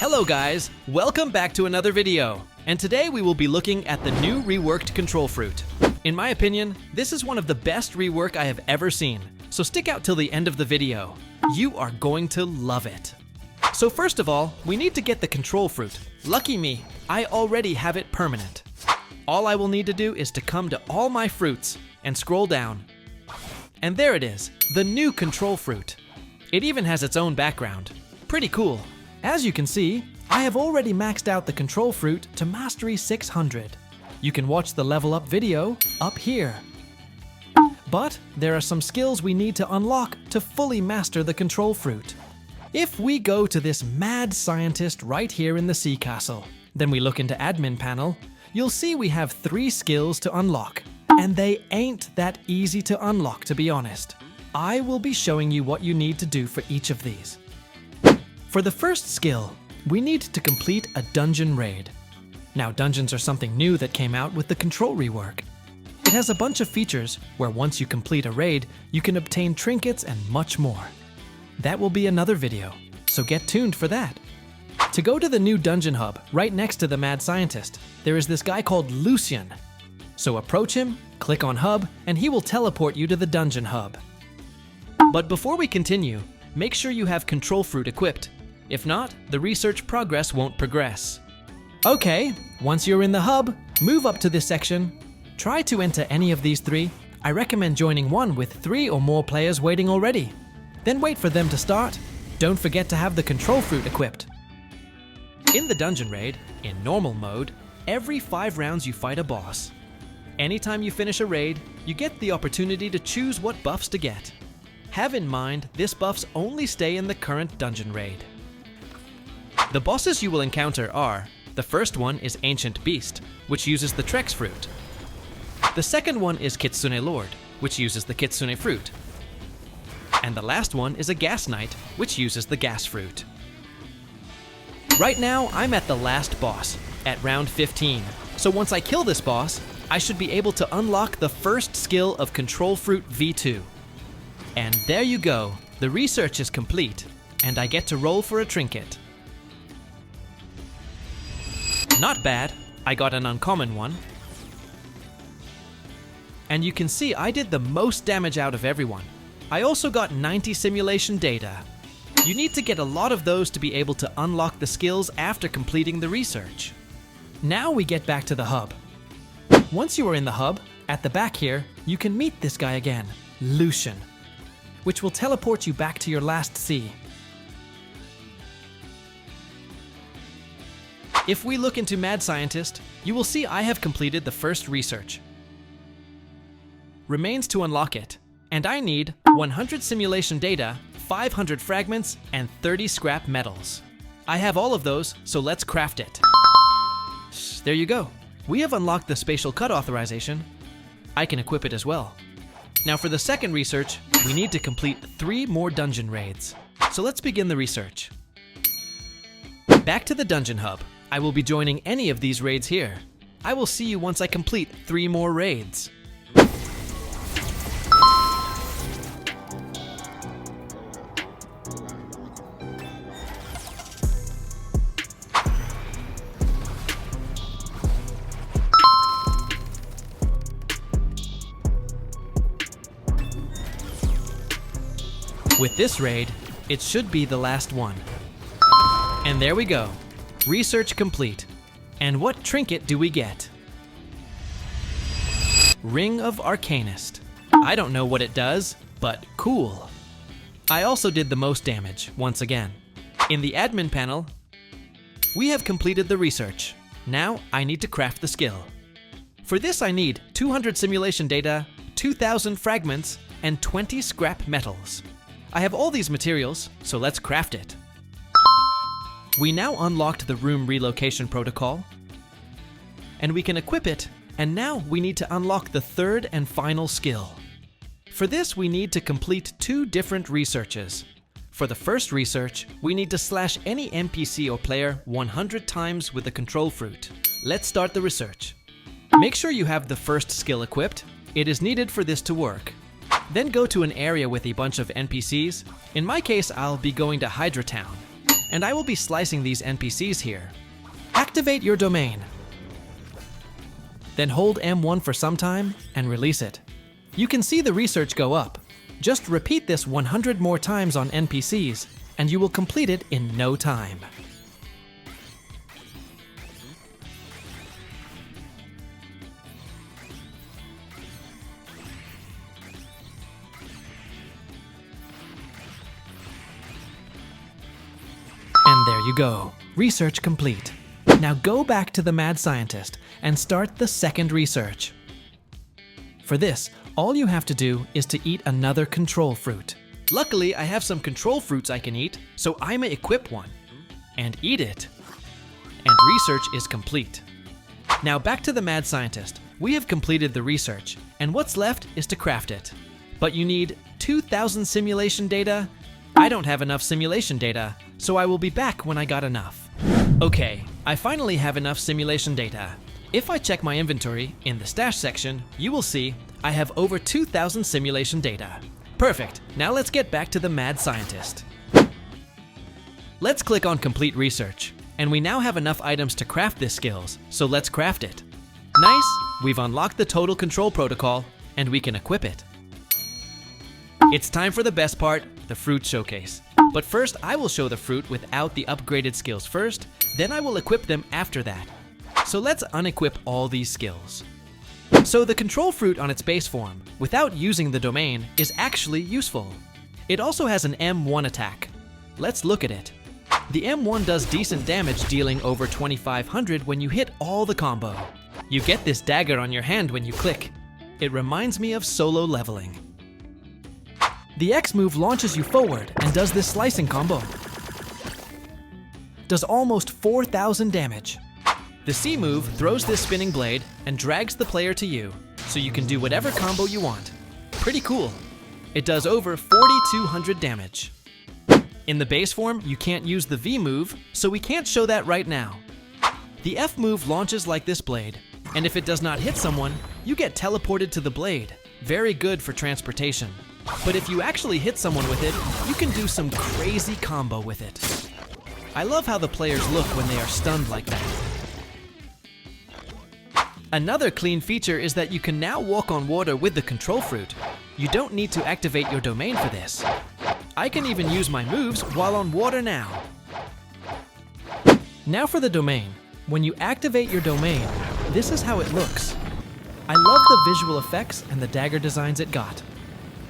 Hello guys, welcome back to another video. And today we will be looking at the new reworked control fruit. In my opinion, this is one of the best rework I have ever seen. So stick out till the end of the video. You are going to love it. So first of all, we need to get the control fruit. Lucky me, I already have it permanent. All I will need to do is to come to all my fruits and scroll down. And there it is, the new control fruit. It even has its own background. Pretty cool. As you can see, I have already maxed out the control fruit to Mastery 600. You can watch the level up video up here. But there are some skills we need to unlock to fully master the control fruit. If we go to this mad scientist right here in the sea castle, then we look into admin panel, you'll see we have 3 skills to unlock. And they ain't that easy to unlock, to be honest. I will be showing you what you need to do for each of these. For the first skill, we need to complete a dungeon raid. Now, dungeons are something new that came out with the control rework. It has a bunch of features where once you complete a raid, you can obtain trinkets and much more. That will be another video, so get tuned for that. To go to the new dungeon hub, right next to the mad scientist, there is this guy called Lucian. So approach him, click on hub, and he will teleport you to the dungeon hub. But before we continue, make sure you have control fruit equipped. If not, the research progress won't progress. Okay, once you're in the hub, move up to this section. Try to enter any of these 3. I recommend joining one with 3 or more players waiting already. Then wait for them to start. Don't forget to have the control fruit equipped. In the dungeon raid, in normal mode, every 5 rounds you fight a boss. Anytime you finish a raid, you get the opportunity to choose what buffs to get. Have in mind, this buffs only stay in the current dungeon raid. The bosses you will encounter are, the first one is Ancient Beast, which uses the Trex fruit. The second one is Kitsune Lord, which uses the Kitsune fruit. And the last one is a Gas Knight, which uses the Gas fruit. Right now, I'm at the last boss, at round 15. So once I kill this boss, I should be able to unlock the first skill of Control Fruit V2. And there you go, the research is complete, and I get to roll for a trinket. Not bad, I got an uncommon one. And you can see I did the most damage out of everyone. I also got 90 simulation data. You need to get a lot of those to be able to unlock the skills after completing the research. Now we get back to the hub. Once you are in the hub, at the back here, you can meet this guy again, Lucian, which will teleport you back to your last sea. If we look into Mad Scientist, you will see I have completed the first research. Remains to unlock it, and I need 100 simulation data, 500 fragments, and 30 scrap metals. I have all of those, so let's craft it. There you go. We have unlocked the spatial cut authorization. I can equip it as well. Now for the second research, we need to complete 3 more dungeon raids. So let's begin the research. Back to the dungeon hub. I will be joining any of these raids here. I will see you once I complete 3 more raids. With this raid, it should be the last one. And there we go. Research complete. And what trinket do we get? Ring of Arcanist. I don't know what it does, but cool. I also did the most damage, once again. In the admin panel, we have completed the research. Now I need to craft the skill. For this I need 200 simulation data, 2,000 fragments, and 20 scrap metals. I have all these materials, so let's craft it. We now unlocked the room relocation protocol, and we can equip it, and now we need to unlock the third and final skill. For this, we need to complete 2 different researches. For the first research, we need to slash any NPC or player 100 times with the control fruit. Let's start the research. Make sure you have the first skill equipped. It is needed for this to work. Then go to an area with a bunch of NPCs. In my case, I'll be going to Hydra Town. and I will be slicing these NPCs here. Activate your domain. Then hold M1 for some time and release it. You can see the research go up. Just repeat this 100 more times on NPCs, and you will complete it in no time. And there you go. Research complete. Now go back to the mad scientist and start the second research. For this, all you have to do is to eat another control fruit. Luckily, I have some control fruits I can eat, so I may equip one and eat it. And research is complete. Now back to the mad scientist. We have completed the research, and what's left is to craft it. But you need 2,000 simulation data. I don't have enough simulation data, so I will be back when I got enough. Okay, I finally have enough simulation data. If I check my inventory in the stash section, you will see I have over 2,000 simulation data. Perfect, now let's get back to the mad scientist. Let's click on complete research, and we now have enough items to craft this skills, so let's craft it. Nice, we've unlocked the total control protocol, and we can equip it. It's time for the best part, the fruit showcase. But first, I will show the fruit without the upgraded skills first, then I will equip them after that. So let's unequip all these skills. So the control fruit on its base form, without using the domain, is actually useful. It also has an M1 attack. Let's look at it. The M1 does decent damage, dealing over 2,500 when you hit all the combo. You get this dagger on your hand when you click. It reminds me of solo leveling. The X move launches you forward and does this slicing combo. Does almost 4,000 damage. The C move throws this spinning blade and drags the player to you, so you can do whatever combo you want. Pretty cool. It does over 4,200 damage. In the base form, you can't use the V move, so we can't show that right now. The F move launches like this blade, and if it does not hit someone, you get teleported to the blade. Very good for transportation. But if you actually hit someone with it, you can do some crazy combo with it. I love how the players look when they are stunned like that. Another clean feature is that you can now walk on water with the control fruit. You don't need to activate your domain for this. I can even use my moves while on water now. Now for the domain. When you activate your domain, this is how it looks. I love the visual effects and the dagger designs it got.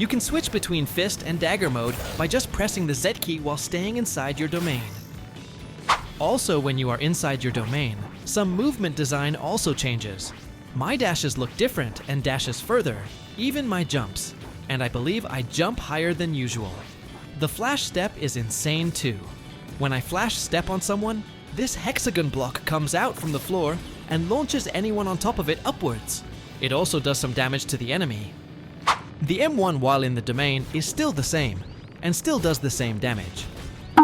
You can switch between fist and dagger mode by just pressing the Z key while staying inside your domain. Also, when you are inside your domain, some movement design also changes. My dashes look different and dashes further, even my jumps, and I believe I jump higher than usual. The flash step is insane too. When I flash step on someone, this hexagon block comes out from the floor and launches anyone on top of it upwards. It also does some damage to the enemy. The M1 while in the domain is still the same, and still does the same damage.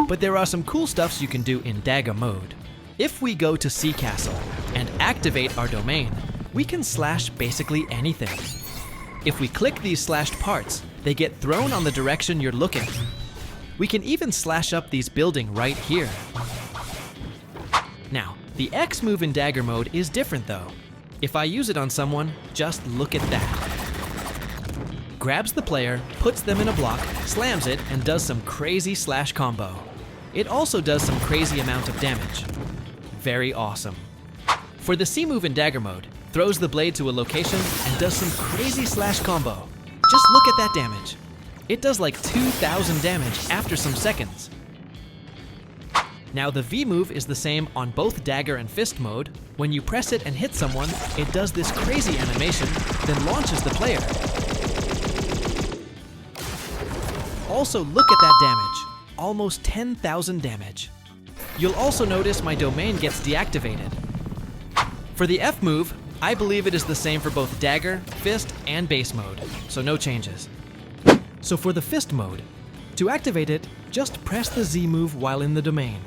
But there are some cool stuffs you can do in dagger mode. If we go to Sea Castle and activate our domain, we can slash basically anything. If we click these slashed parts, they get thrown on the direction you're looking. We can even slash up these buildings right here. Now, the X move in dagger mode is different though. If I use it on someone, just look at that. Grabs the player, puts them in a block, slams it, and does some crazy slash combo. It also does some crazy amount of damage. Very awesome. For the C move in dagger mode, throws the blade to a location and does some crazy slash combo. Just look at that damage. It does like 2,000 damage after some seconds. Now the V move is the same on both dagger and fist mode. When you press it and hit someone, it does this crazy animation, then launches the player. Also look at that damage, almost 10,000 damage. You'll also notice my domain gets deactivated. For the F move, I believe it is the same for both dagger, fist, and base mode, so no changes. So for the fist mode, to activate it, just press the Z move while in the domain.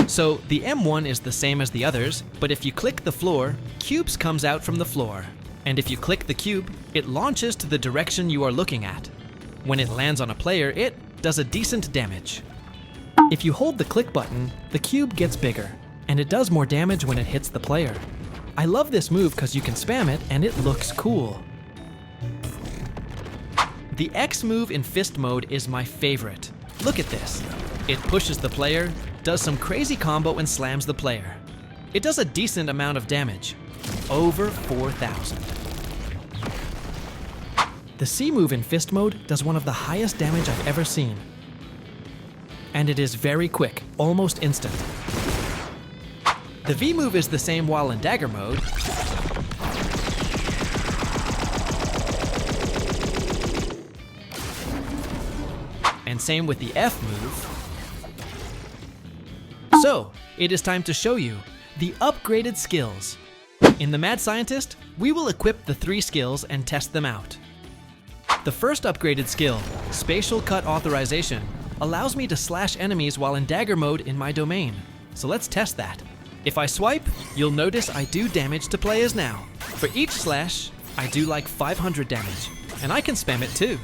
So the M1 is the same as the others, but if you click the floor, cubes comes out from the floor. And if you click the cube, it launches to the direction you are looking at. When it lands on a player, it does a decent damage. If you hold the click button, the cube gets bigger, and it does more damage when it hits the player. I love this move because you can spam it and it looks cool. The X move in fist mode is my favorite. Look at this. It pushes the player, does some crazy combo and slams the player. It does a decent amount of damage, over 4,000. The C move in fist mode does one of the highest damage I've ever seen. And it is very quick, almost instant. The V move is the same while in dagger mode. And same with the F move. So, it is time to show you the upgraded skills. In the Mad Scientist, we will equip the 3 skills and test them out. The first upgraded skill, Spatial Cut Authorization, allows me to slash enemies while in dagger mode in my domain. So let's test that. If I swipe, you'll notice I do damage to players now. For each slash, I do like 500 damage, and I can spam it too.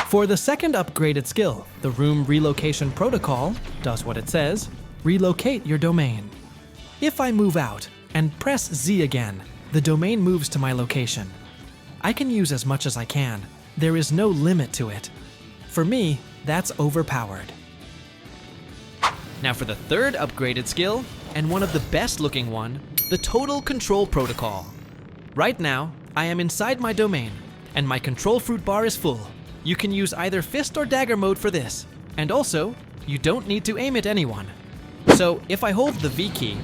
For the second upgraded skill, the Room Relocation Protocol does what it says, relocate your domain. If I move out and press Z again, the domain moves to my location. I can use as much as I can. There is no limit to it. For me, that's overpowered. Now for the third upgraded skill, and one of the best looking one, the Total Control Protocol. Right now, I am inside my domain, and my control fruit bar is full. You can use either fist or dagger mode for this, and also, you don't need to aim at anyone. So if I hold the V key,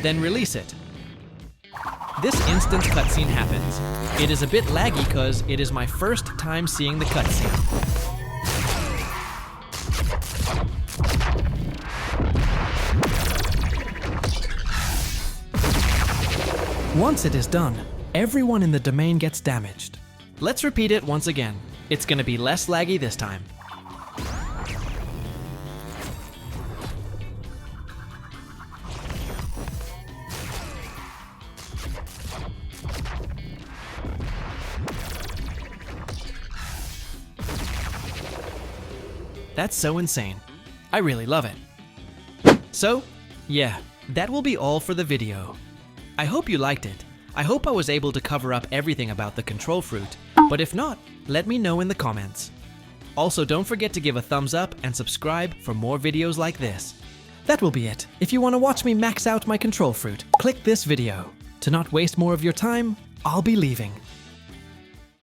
then release it, this instant cutscene happens. It is a bit laggy because it is my first time seeing the cutscene. Once it is done, everyone in the domain gets damaged. Let's repeat it once again. It's gonna be less laggy this time. That's so insane. I really love it. So, yeah, that will be all for the video. I hope you liked it. I hope I was able to cover up everything about the control fruit, but if not, let me know in the comments. Also, don't forget to give a thumbs up and subscribe for more videos like this. That will be it. If you want to watch me max out my control fruit, click this video. To not waste more of your time, I'll be leaving.